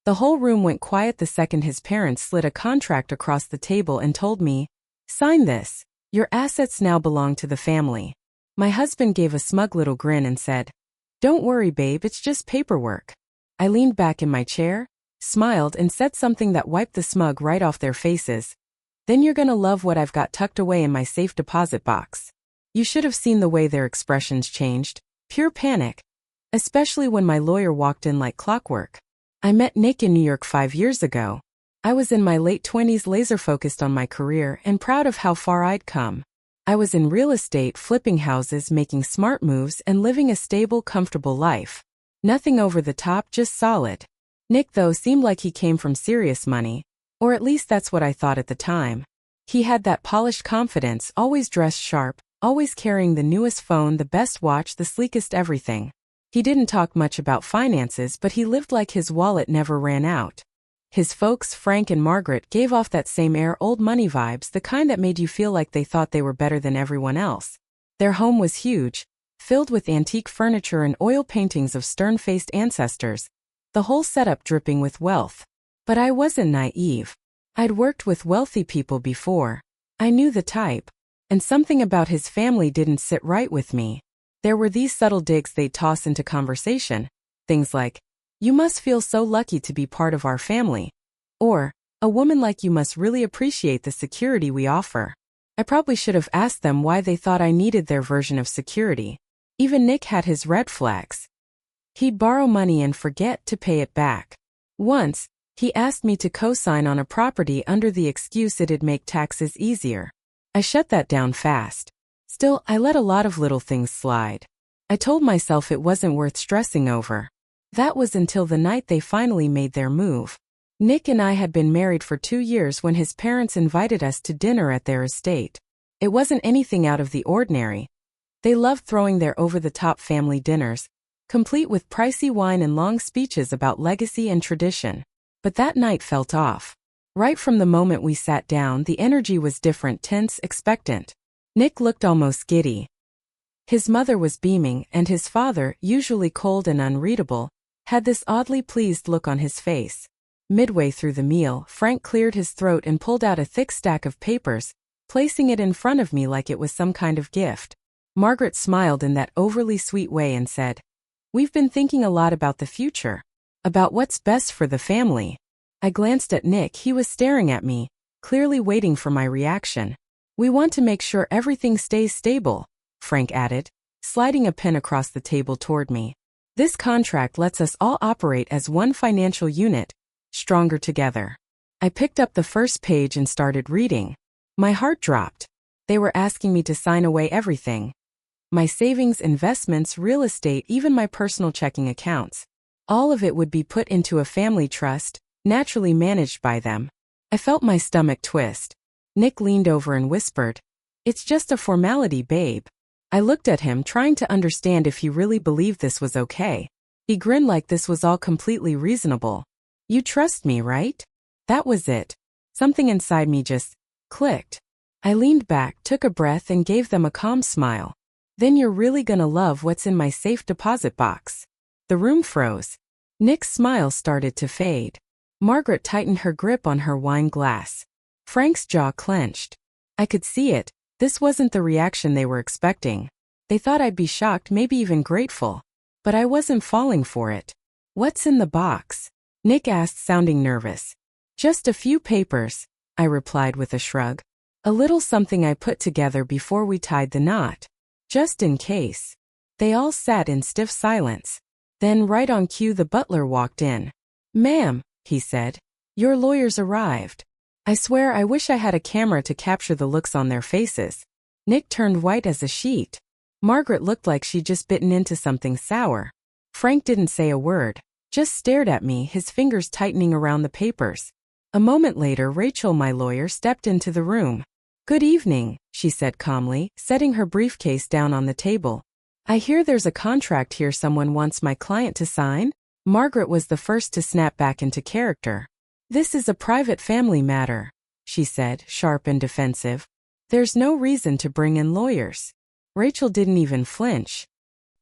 The whole room went quiet the second his parents slid a contract across the table and told me, "Sign this. Your assets now belong to the family." My husband gave a smug little grin and said, "Don't worry, babe, it's just paperwork." I leaned back in my chair, smiled and said something that wiped the smug right off their faces. "Then you're gonna love what I've got tucked away in my safe deposit box." You should have seen the way their expressions changed. Pure panic. Especially when my lawyer walked in like clockwork. I met Nick in New York 5 years ago. I was in my late 20s, laser-focused on my career and proud of how far I'd come. I was in real estate, flipping houses, making smart moves, and living a stable, comfortable life. Nothing over the top, just solid. Nick, though, seemed like he came from serious money, or at least that's what I thought at the time. He had that polished confidence, always dressed sharp, always carrying the newest phone, the best watch, the sleekest everything. He didn't talk much about finances, but he lived like his wallet never ran out. His folks, Frank and Margaret, gave off that same air, old money vibes, the kind that made you feel like they thought they were better than everyone else. Their home was huge, filled with antique furniture and oil paintings of stern-faced ancestors, the whole setup dripping with wealth. But I wasn't naive. I'd worked with wealthy people before. I knew the type. And something about his family didn't sit right with me. There were these subtle digs they'd toss into conversation. Things like, "You must feel so lucky to be part of our family." Or, "A woman like you must really appreciate the security we offer." I probably should have asked them why they thought I needed their version of security. Even Nick had his red flags. He'd borrow money and forget to pay it back. Once, he asked me to co-sign on a property under the excuse it'd make taxes easier. I shut that down fast. Still, I let a lot of little things slide. I told myself it wasn't worth stressing over. That was until the night they finally made their move. Nick and I had been married for 2 years when his parents invited us to dinner at their estate. It wasn't anything out of the ordinary. They loved throwing their over-the-top family dinners, complete with pricey wine and long speeches about legacy and tradition. But that night felt off. Right from the moment we sat down, the energy was different, tense, expectant. Nick looked almost giddy. His mother was beaming, and his father, usually cold and unreadable, had this oddly pleased look on his face. Midway through the meal, Frank cleared his throat and pulled out a thick stack of papers, placing it in front of me like it was some kind of gift. Margaret smiled in that overly sweet way and said, "We've been thinking a lot about the future, about what's best for the family." I glanced at Nick. He was staring at me, clearly waiting for my reaction. "We want to make sure everything stays stable," Frank added, sliding a pen across the table toward me. "This contract lets us all operate as one financial unit, stronger together." I picked up the first page and started reading. My heart dropped. They were asking me to sign away everything. My savings, investments, real estate, even my personal checking accounts. All of it would be put into a family trust, naturally managed by them. I felt my stomach twist. Nick leaned over and whispered, "It's just a formality, babe." I looked at him, trying to understand if he really believed this was okay. He grinned like this was all completely reasonable. "You trust me, right?" That was it. Something inside me just clicked. I leaned back, took a breath, and gave them a calm smile. "Then you're really gonna love what's in my safe deposit box." The room froze. Nick's smile started to fade. Margaret tightened her grip on her wine glass. Frank's jaw clenched. I could see it. This wasn't the reaction they were expecting. They thought I'd be shocked, maybe even grateful. But I wasn't falling for it. "What's in the box?" Nick asked, sounding nervous. "Just a few papers," I replied with a shrug. "A little something I put together before we tied the knot. Just in case." They all sat in stiff silence. Then, right on cue, the butler walked in. "Ma'am," he said, "your lawyers arrived." I swear I wish I had a camera to capture the looks on their faces. Nick turned white as a sheet. Margaret looked like she'd just bitten into something sour. Frank didn't say a word, just stared at me, his fingers tightening around the papers. A moment later, Rachel, my lawyer, stepped into the room. "Good evening," she said calmly, setting her briefcase down on the table. "I hear there's a contract here someone wants my client to sign?" Margaret was the first to snap back into character. "This is a private family matter," she said, sharp and defensive. "There's no reason to bring in lawyers." Rachel didn't even flinch.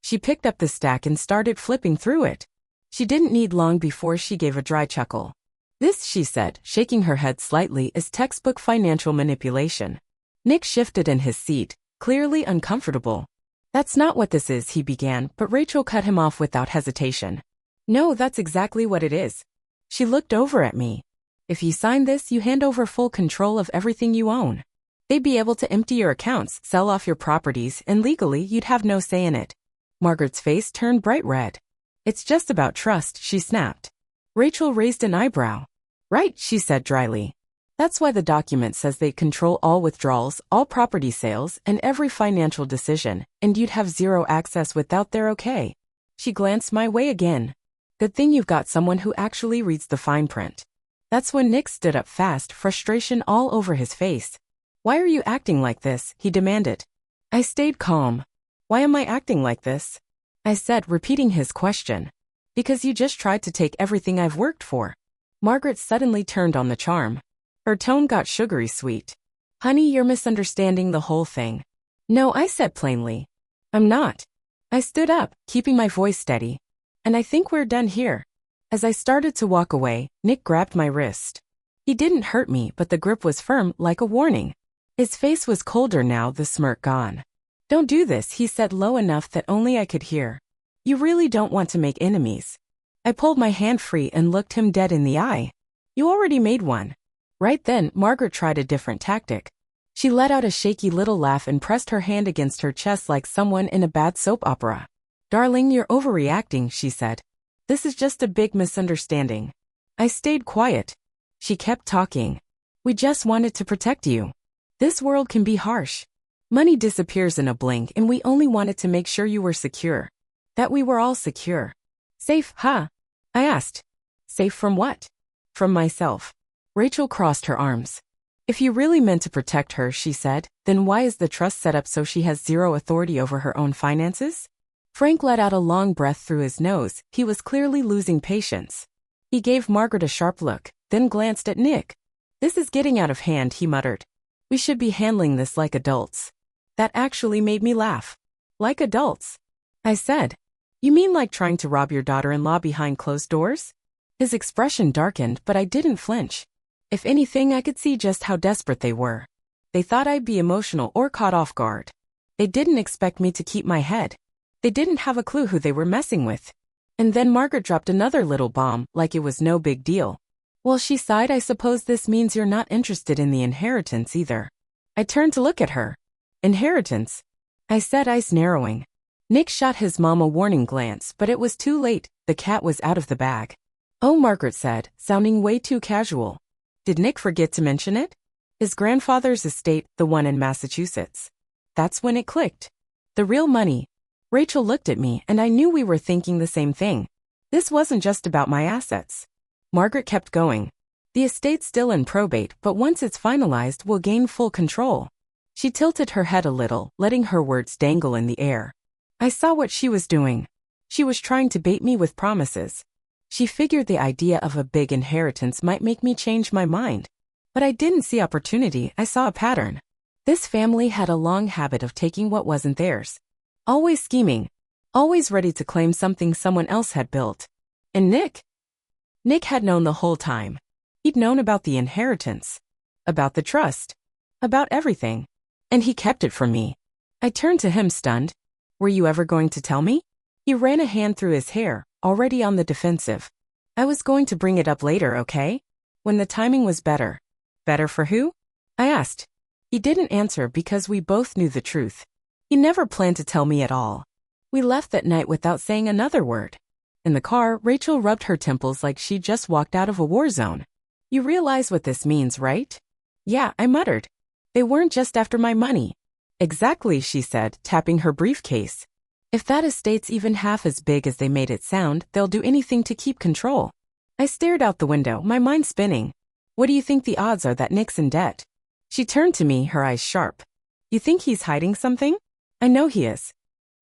She picked up the stack and started flipping through it. She didn't need long before she gave a dry chuckle. This, she said, shaking her head slightly, is textbook financial manipulation. Nick shifted in his seat, clearly uncomfortable. That's not what this is, he began, but Rachel cut him off without hesitation. No, that's exactly what it is. She looked over at me. If you sign this, you hand over full control of everything you own. They'd be able to empty your accounts, sell off your properties, and legally you'd have no say in it. Margaret's face turned bright red. It's just about trust, she snapped. Rachel raised an eyebrow. Right, she said dryly. That's why the document says they control all withdrawals, all property sales, and every financial decision, and you'd have zero access without their okay. She glanced my way again. Good thing you've got someone who actually reads the fine print. That's when Nick stood up fast, frustration all over his face. Why are you acting like this? He demanded. I stayed calm. Why am I acting like this? I said, repeating his question. Because you just tried to take everything I've worked for. Margaret suddenly turned on the charm. Her tone got sugary sweet. Honey, you're misunderstanding the whole thing. No, I said plainly. I'm not. I stood up, keeping my voice steady. And I think we're done here. As I started to walk away, Nick grabbed my wrist. He didn't hurt me, but the grip was firm, like a warning. His face was colder now, the smirk gone. Don't do this, he said low enough that only I could hear. You really don't want to make enemies. I pulled my hand free and looked him dead in the eye. You already made one. Right then, Margaret tried a different tactic. She let out a shaky little laugh and pressed her hand against her chest like someone in a bad soap opera. Darling, you're overreacting, she said. This is just a big misunderstanding. I stayed quiet. She kept talking. We just wanted to protect you. This world can be harsh. Money disappears in a blink and we only wanted to make sure you were secure. That we were all secure. Safe, huh? I asked. Safe from what? From myself. Rachel crossed her arms. If you really meant to protect her, she said, then why is the trust set up so she has zero authority over her own finances? Frank let out a long breath through his nose. He was clearly losing patience. He gave Margaret a sharp look, then glanced at Nick. This is getting out of hand, he muttered. We should be handling this like adults. That actually made me laugh. Like adults? I said. You mean like trying to rob your daughter-in-law behind closed doors? His expression darkened, but I didn't flinch. If anything, I could see just how desperate they were. They thought I'd be emotional or caught off guard. They didn't expect me to keep my head. They didn't have a clue who they were messing with. And then Margaret dropped another little bomb, like it was no big deal. Well, she sighed, I suppose this means you're not interested in the inheritance either. I turned to look at her. Inheritance? I said, eyes narrowing. Nick shot his mom a warning glance, but it was too late. The cat was out of the bag. Oh, Margaret said, sounding way too casual. Did Nick forget to mention it? His grandfather's estate, the one in Massachusetts. That's when it clicked. The real money. Rachel looked at me, and I knew we were thinking the same thing. This wasn't just about my assets. Margaret kept going. The estate's still in probate, but once it's finalized, we'll gain full control. She tilted her head a little, letting her words dangle in the air. I saw what she was doing. She was trying to bait me with promises. She figured the idea of a big inheritance might make me change my mind. But I didn't see opportunity, I saw a pattern. This family had a long habit of taking what wasn't theirs. Always scheming. Always ready to claim something someone else had built. And Nick had known the whole time. He'd known about the inheritance. About the trust. About everything. And he kept it from me. I turned to him stunned. Were you ever going to tell me? He ran a hand through his hair, already on the defensive. I was going to bring it up later, okay? When the timing was better. Better for who? I asked. He didn't answer because we both knew the truth. He never planned to tell me at all. We left that night without saying another word. In the car, Rachel rubbed her temples like she'd just walked out of a war zone. You realize what this means, right? Yeah, I muttered. They weren't just after my money. Exactly, she said, tapping her briefcase. If that estate's even half as big as they made it sound, they'll do anything to keep control. I stared out the window, my mind spinning. What do you think the odds are that Nick's in debt? She turned to me, her eyes sharp. You think he's hiding something? I know he is.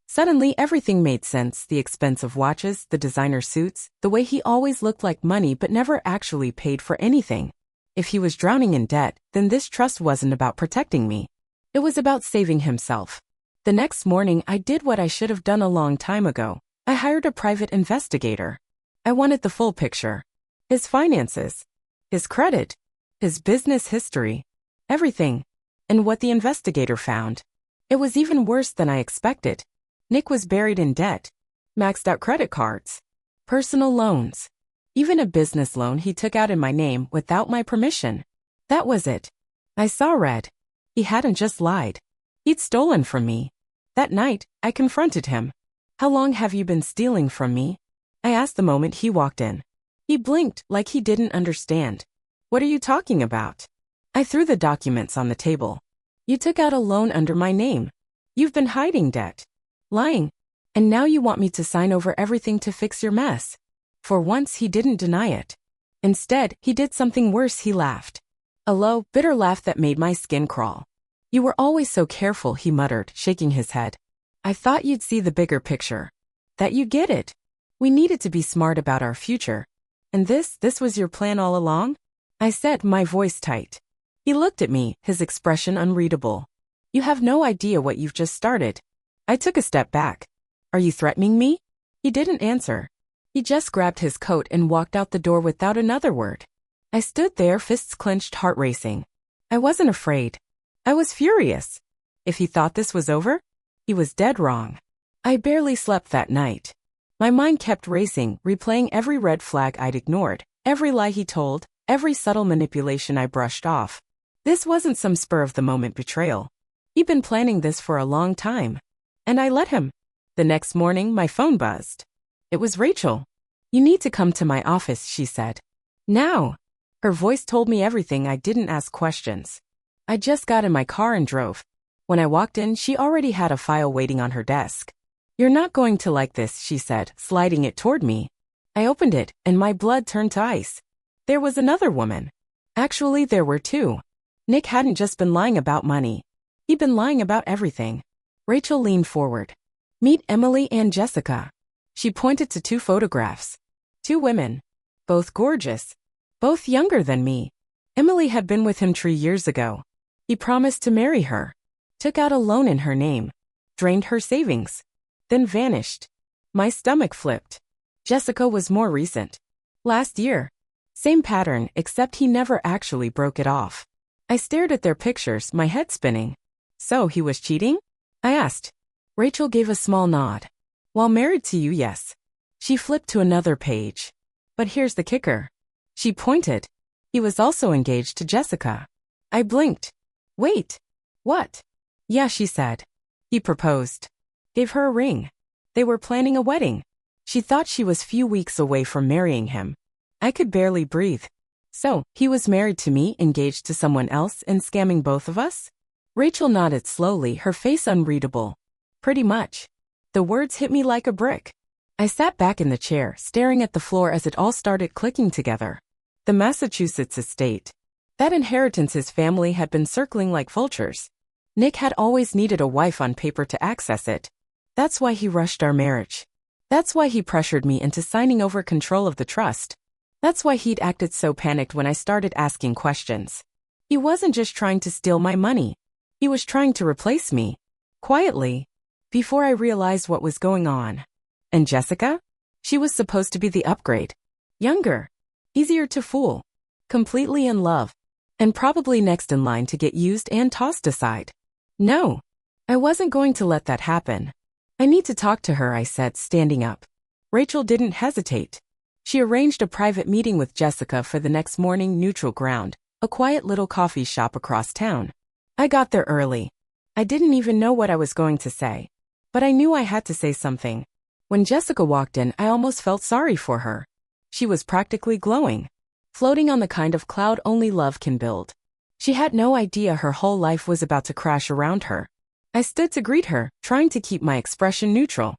Suddenly, everything made sense, the expensive watches, the designer suits, the way he always looked like money but never actually paid for anything. If he was drowning in debt, then this trust wasn't about protecting me. It was about saving himself. The next morning, I did what I should have done a long time ago. I hired a private investigator. I wanted the full picture. His finances, his credit, his business history, everything. And what the investigator found. It was even worse than I expected. Nick was buried in debt, maxed out credit cards, personal loans, even a business loan he took out in my name without my permission. That was it. I saw red. He hadn't just lied. He'd stolen from me. That night, I confronted him. How long have you been stealing from me? I asked the moment he walked in. He blinked like he didn't understand. What are you talking about? I threw the documents on the table. You took out a loan under my name. You've been hiding debt, lying, and now you want me to sign over everything to fix your mess. For once, he didn't deny it. Instead, he did something worse. He laughed. A low, bitter laugh that made my skin crawl. You were always so careful, he muttered, shaking his head. I thought you'd see the bigger picture. That you get it. We needed to be smart about our future. And this was your plan all along? I said, my voice tight. He looked at me, his expression unreadable. You have no idea what you've just started. I took a step back. Are you threatening me? He didn't answer. He just grabbed his coat and walked out the door without another word. I stood there, fists clenched, heart racing. I wasn't afraid. I was furious. If he thought this was over, he was dead wrong. I barely slept that night. My mind kept racing, replaying every red flag I'd ignored, every lie he told, every subtle manipulation I brushed off. This wasn't some spur-of-the-moment betrayal. He'd been planning this for a long time. And I let him. The next morning, my phone buzzed. It was Rachel. You need to come to my office, she said. Now. Her voice told me everything. I didn't ask questions. I just got in my car and drove. When I walked in, she already had a file waiting on her desk. You're not going to like this, she said, sliding it toward me. I opened it, and my blood turned to ice. There was another woman. Actually, there were two. Nick hadn't just been lying about money. He'd been lying about everything. Rachel leaned forward. Meet Emily and Jessica. She pointed to two photographs. Two women. Both gorgeous. Both younger than me. Emily had been with him 3 years ago. He promised to marry her. Took out a loan in her name. Drained her savings. Then vanished. My stomach flipped. Jessica was more recent. Last year. Same pattern, except he never actually broke it off. I stared at their pictures, my head spinning. So he was cheating? I asked. Rachel gave a small nod. While married to you, yes. She flipped to another page. But here's the kicker. She pointed. He was also engaged to Jessica. I blinked. Wait. What? Yeah, she said. He proposed. Gave her a ring. They were planning a wedding. She thought she was few weeks away from marrying him. I could barely breathe. So, he was married to me, engaged to someone else, and scamming both of us? Rachel nodded slowly, her face unreadable. Pretty much. The words hit me like a brick. I sat back in the chair, staring at the floor as it all started clicking together. The Massachusetts estate. That inheritance his family had been circling like vultures. Nick had always needed a wife on paper to access it. That's why he rushed our marriage. That's why he pressured me into signing over control of the trust. That's why he'd acted so panicked when I started asking questions. He wasn't just trying to steal my money. He was trying to replace me. Quietly. Before I realized what was going on. And Jessica? She was supposed to be the upgrade. Younger. Easier to fool. Completely in love. And probably next in line to get used and tossed aside. No. I wasn't going to let that happen. I need to talk to her, I said, standing up. Rachel didn't hesitate. She arranged a private meeting with Jessica for the next morning, neutral ground, a quiet little coffee shop across town. I got there early. I didn't even know what I was going to say. But I knew I had to say something. When Jessica walked in, I almost felt sorry for her. She was practically glowing. Floating on the kind of cloud only love can build. She had no idea her whole life was about to crash around her. I stood to greet her, trying to keep my expression neutral.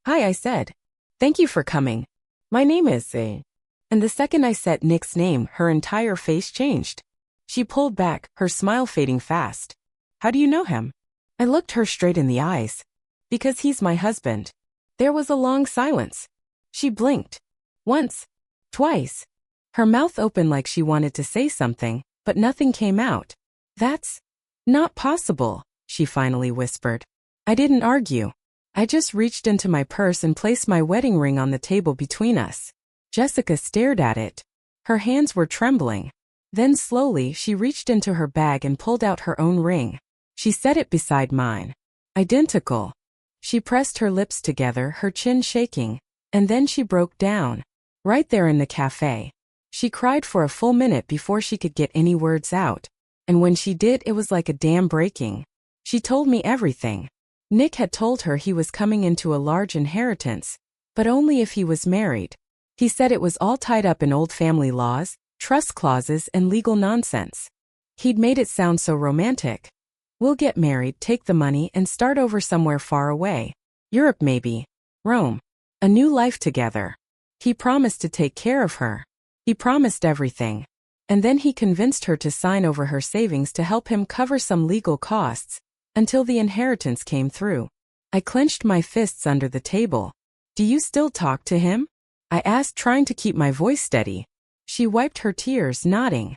Hi, I said. Thank you for coming. My name is And the second I said Nick's name, her entire face changed. She pulled back, her smile fading fast. How do you know him? I looked her straight in the eyes. Because he's my husband. There was a long silence. She blinked. Once. Twice. Her mouth opened like she wanted to say something, but nothing came out. That's not possible, she finally whispered. I didn't argue. I just reached into my purse and placed my wedding ring on the table between us. Jessica stared at it. Her hands were trembling. Then slowly she reached into her bag and pulled out her own ring. She set it beside mine. Identical. She pressed her lips together, her chin shaking, and then she broke down. Right there in the cafe. She cried for a full minute before she could get any words out. And when she did, it was like a dam breaking. She told me everything. Nick had told her he was coming into a large inheritance, but only if he was married. He said it was all tied up in old family laws, trust clauses, and legal nonsense. He'd made it sound so romantic. We'll get married, take the money, and start over somewhere far away. Europe maybe. Rome. A new life together. He promised to take care of her. He promised everything. And then he convinced her to sign over her savings to help him cover some legal costs, until the inheritance came through. I clenched my fists under the table. Do you still talk to him? I asked, trying to keep my voice steady. She wiped her tears, nodding.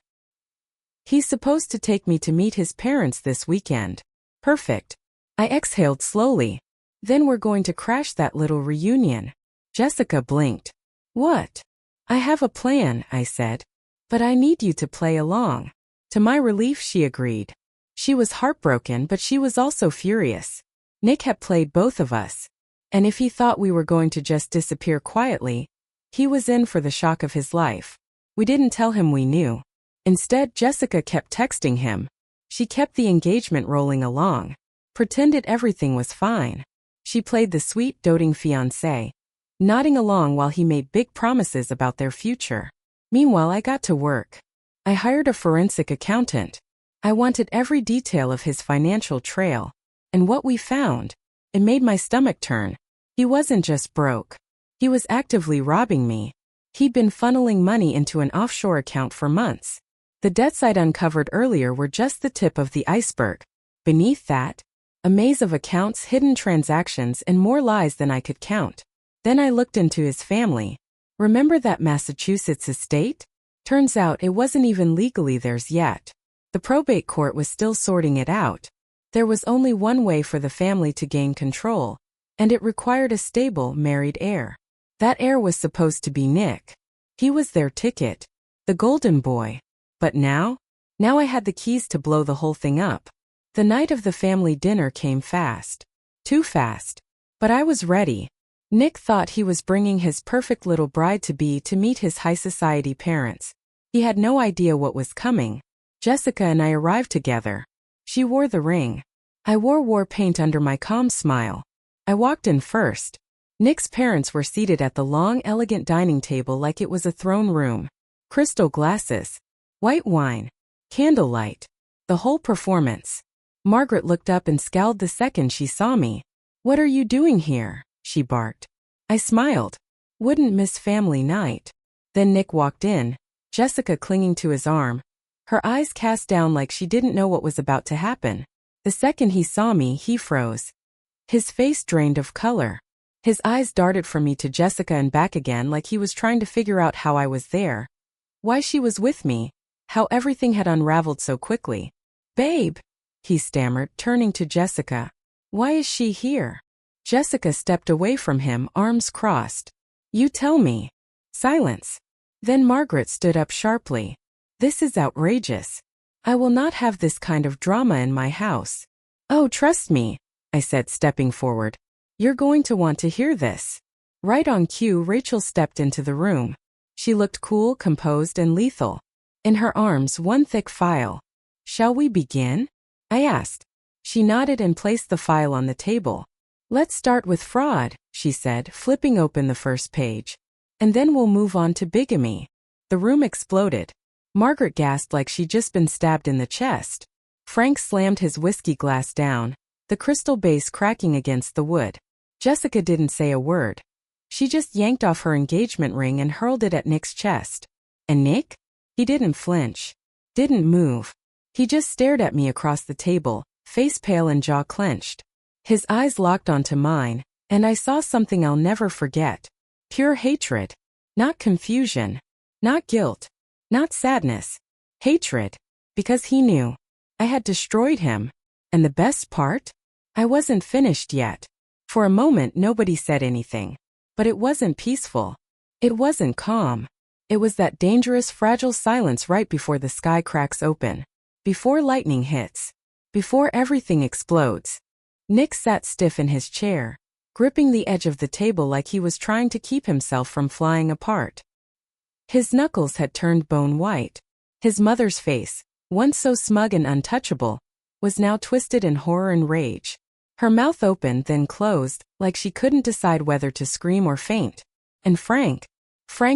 He's supposed to take me to meet his parents this weekend. Perfect. I exhaled slowly. Then we're going to crash that little reunion. Jessica blinked. What? I have a plan, I said. But I need you to play along. To my relief, she agreed. She was heartbroken, but she was also furious. Nick had played both of us. And if he thought we were going to just disappear quietly, he was in for the shock of his life. We didn't tell him we knew. Instead, Jessica kept texting him. She kept the engagement rolling along. Pretended everything was fine. She played the sweet, doting fiancée, nodding along while he made big promises about their future. Meanwhile, I got to work. I hired a forensic accountant. I wanted every detail of his financial trail. And what we found, it made my stomach turn. He wasn't just broke. He was actively robbing me. He'd been funneling money into an offshore account for months. The debts I'd uncovered earlier were just the tip of the iceberg. Beneath that, a maze of accounts, hidden transactions, and more lies than I could count. Then I looked into his family. Remember that Massachusetts estate? Turns out it wasn't even legally theirs yet. The probate court was still sorting it out. There was only one way for the family to gain control, and it required a stable, married heir. That heir was supposed to be Nick. He was their ticket. The golden boy. But now I had the keys to blow the whole thing up. The night of the family dinner came fast. Too fast. But I was ready. Nick thought he was bringing his perfect little bride-to-be to meet his high society parents. He had no idea what was coming. Jessica and I arrived together. She wore the ring. I wore war paint under my calm smile. I walked in first. Nick's parents were seated at the long, elegant dining table like it was a throne room. Crystal glasses. White wine. Candlelight. The whole performance. Margaret looked up and scowled the second she saw me. What are you doing here? She barked. I smiled. Wouldn't miss family night. Then Nick walked in, Jessica clinging to his arm. Her eyes cast down like she didn't know what was about to happen. The second he saw me, he froze. His face drained of color. His eyes darted from me to Jessica and back again like he was trying to figure out how I was there. Why she was with me. How everything had unraveled so quickly. Babe, he stammered, turning to Jessica. Why is she here? Jessica stepped away from him, arms crossed. You tell me. Silence. Then Margaret stood up sharply. This is outrageous. I will not have this kind of drama in my house. Oh, trust me, I said, stepping forward. You're going to want to hear this. Right on cue, Rachel stepped into the room. She looked cool, composed, and lethal. In her arms, one thick file. Shall we begin? I asked. She nodded and placed the file on the table. Let's start with fraud, she said, flipping open the first page. And then we'll move on to bigamy. The room exploded. Margaret gasped like she'd just been stabbed in the chest. Frank slammed his whiskey glass down, the crystal base cracking against the wood. Jessica didn't say a word. She just yanked off her engagement ring and hurled it at Nick's chest. And Nick? He didn't flinch. Didn't move. He just stared at me across the table, face pale and jaw clenched. His eyes locked onto mine, and I saw something I'll never forget. Pure hatred. Not confusion. Not guilt. Not sadness. Hatred. Because he knew. I had destroyed him. And the best part? I wasn't finished yet. For a moment nobody said anything. But it wasn't peaceful. It wasn't calm. It was that dangerous, fragile silence right before the sky cracks open. Before lightning hits. Before everything explodes. Nick sat stiff in his chair, gripping the edge of the table like he was trying to keep himself from flying apart. His knuckles had turned bone white. His mother's face, once so smug and untouchable, was now twisted in horror and rage. Her mouth opened then closed, like she couldn't decide whether to scream or faint. And Frank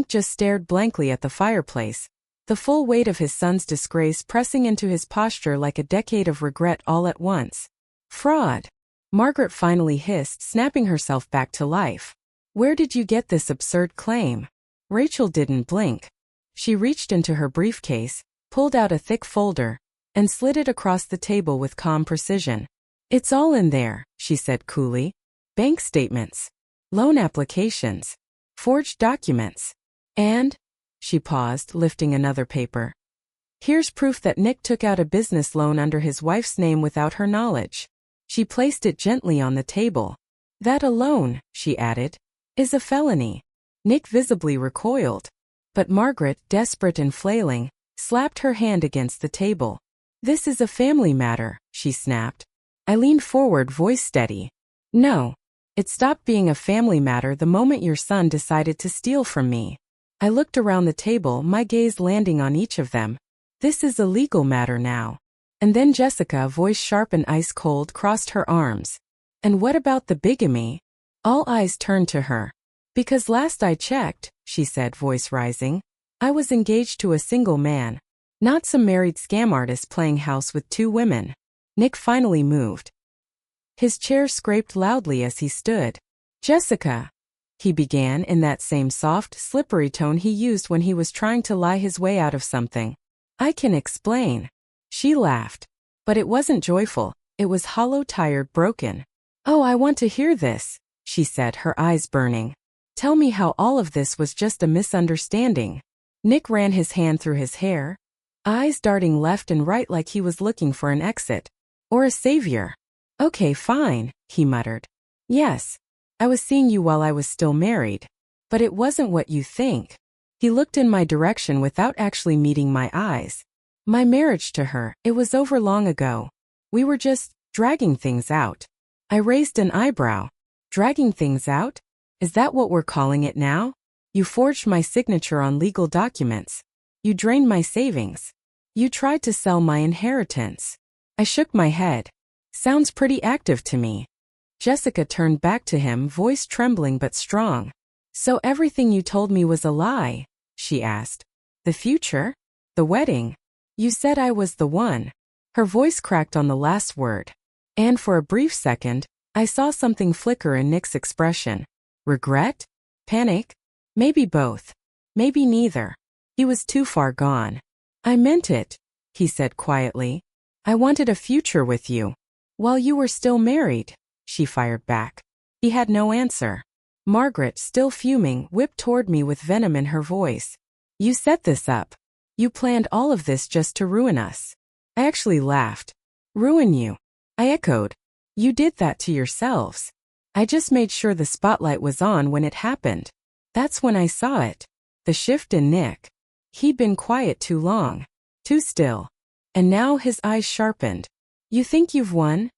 just stared blankly at the fireplace, the full weight of his son's disgrace pressing into his posture like a decade of regret all at once. Fraud. Margaret finally hissed, snapping herself back to life. Where did you get this absurd claim? Rachel didn't blink. She reached into her briefcase, pulled out a thick folder, and slid it across the table with calm precision. It's all in there, she said coolly. Bank statements. Loan applications. Forged documents. And? She paused, lifting another paper. Here's proof that Nick took out a business loan under his wife's name without her knowledge. She placed it gently on the table. That alone, she added, is a felony. Nick visibly recoiled. But Margaret, desperate and flailing, slapped her hand against the table. This is a family matter, she snapped. I leaned forward, voice steady. No. It stopped being a family matter the moment your son decided to steal from me. I looked around the table, my gaze landing on each of them. This is a legal matter now. And then Jessica, voice sharp and ice cold, crossed her arms. And what about the bigamy? All eyes turned to her. Because last I checked, she said, voice rising, I was engaged to a single man. Not some married scam artist playing house with two women. Nick finally moved. His chair scraped loudly as he stood. Jessica, he began in that same soft, slippery tone he used when he was trying to lie his way out of something. I can explain. She laughed. But it wasn't joyful. It was hollow, tired, broken. Oh, I want to hear this, she said, her eyes burning. Tell me how all of this was just a misunderstanding. Nick ran his hand through his hair, eyes darting left and right like he was looking for an exit. Or a savior. Okay, fine, he muttered. Yes, I was seeing you while I was still married. But it wasn't what you think. He looked in my direction without actually meeting my eyes. My marriage to her, it was over long ago. We were just dragging things out. I raised an eyebrow. Dragging things out? Is that what we're calling it now? You forged my signature on legal documents. You drained my savings. You tried to sell my inheritance. I shook my head. Sounds pretty active to me. Jessica turned back to him, voice trembling but strong. So everything you told me was a lie, she asked. The future? The wedding? You said I was the one. Her voice cracked on the last word. And for a brief second, I saw something flicker in Nick's expression. Regret? Panic? Maybe both. Maybe neither. He was too far gone. I meant it, he said quietly. I wanted a future with you. While you were still married, she fired back. He had no answer. Margaret, still fuming, whipped toward me with venom in her voice. You set this up. You planned all of this just to ruin us. I actually laughed. Ruin you? I echoed. You did that to yourselves. I just made sure the spotlight was on when it happened. That's when I saw it. The shift in Nick. He'd been quiet too long. Too still. And now his eyes sharpened. You think you've won?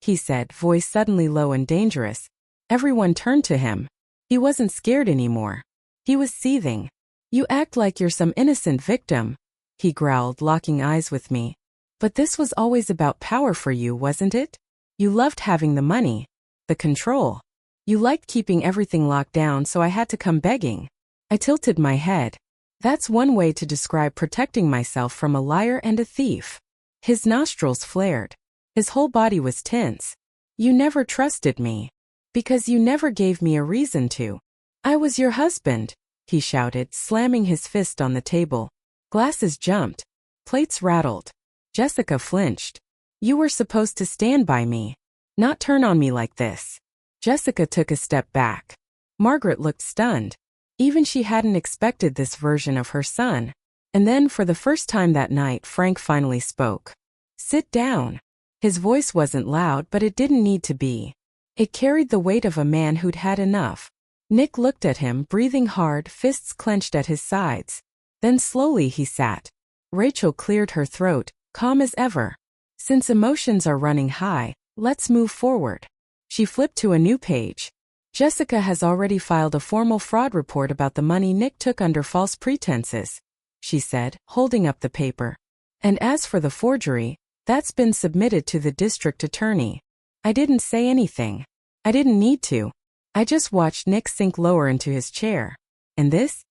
He said, voice suddenly low and dangerous. Everyone turned to him. He wasn't scared anymore. He was seething. You act like you're some innocent victim, he growled, locking eyes with me. But this was always about power for you, wasn't it? You loved having the money, the control. You liked keeping everything locked down, so I had to come begging. I tilted my head. That's one way to describe protecting myself from a liar and a thief. His nostrils flared. His whole body was tense. You never trusted me. Because you never gave me a reason to. I was your husband, he shouted, slamming his fist on the table. Glasses jumped. Plates rattled. Jessica flinched. You were supposed to stand by me. Not turn on me like this. Jessica took a step back. Margaret looked stunned. Even she hadn't expected this version of her son. And then, for the first time that night, Frank finally spoke. Sit down. His voice wasn't loud, but it didn't need to be. It carried the weight of a man who'd had enough. Nick looked at him, breathing hard, fists clenched at his sides. Then slowly he sat. Rachel cleared her throat, calm as ever. Since emotions are running high, let's move forward. She flipped to a new page. Jessica has already filed a formal fraud report about the money Nick took under false pretenses, she said, holding up the paper. And as for the forgery, that's been submitted to the district attorney. I didn't say anything. I didn't need to. I just watched Nick sink lower into his chair. And this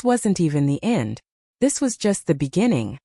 wasn't even the end. This was just the beginning.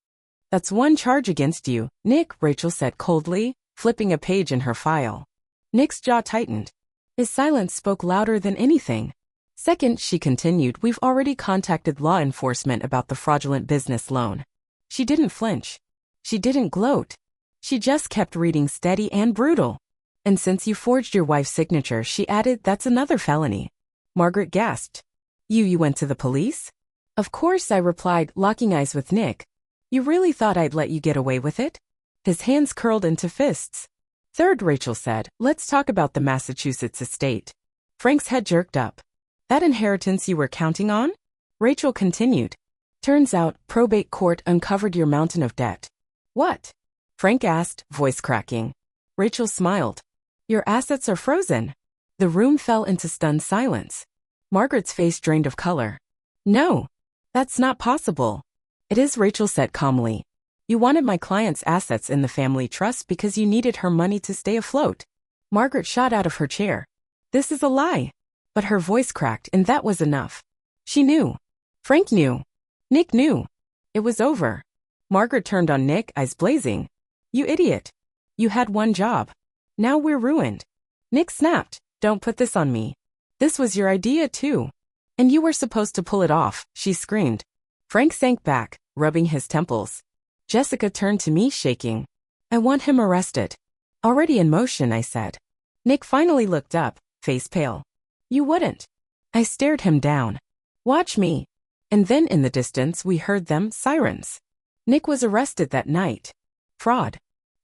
That's one charge against you, Nick, Rachel said coldly, flipping a page in her file. Nick's jaw tightened. His silence spoke louder than anything. Second, she continued, we've already contacted law enforcement about the fraudulent business loan. She didn't flinch. She didn't gloat. She just kept reading, steady and brutal. And since you forged your wife's signature, she added, that's another felony. Margaret gasped. You went to the police? Of course, I replied, locking eyes with Nick. You really thought I'd let you get away with it? His hands curled into fists. Third, Rachel said, let's talk about the Massachusetts estate. Frank's head jerked up. That inheritance you were counting on? Rachel continued. Turns out, probate court uncovered your mountain of debt. What? Frank asked, voice cracking. Rachel smiled. Your assets are frozen. The room fell into stunned silence. Margaret's face drained of color. No, that's not possible. It is, Rachel said calmly. You wanted my client's assets in the family trust because you needed her money to stay afloat. Margaret shot out of her chair. This is a lie. But her voice cracked, and that was enough. She knew. Frank knew. Nick knew. It was over. Margaret turned on Nick, eyes blazing. You idiot. You had one job. Now we're ruined. Nick snapped. Don't put this on me. This was your idea too. And you were supposed to pull it off, she screamed. Frank sank back, rubbing his temples. Jessica turned to me, shaking. I want him arrested. Already in motion, I said. Nick finally looked up, face pale. You wouldn't. I stared him down. Watch me. And then in the distance we heard them, sirens. Nick was arrested that night. Fraud.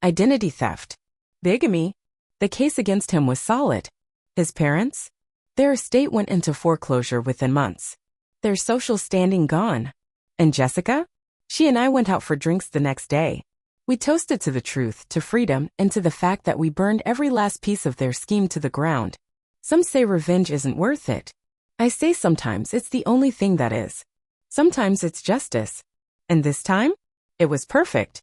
Identity theft. Bigamy. The case against him was solid. His parents? Their estate went into foreclosure within months. Their social standing gone. And Jessica? She and I went out for drinks the next day. We toasted to the truth, to freedom, and to the fact that we burned every last piece of their scheme to the ground. Some say revenge isn't worth it. I say sometimes it's the only thing that is. Sometimes it's justice. And this time? It was perfect.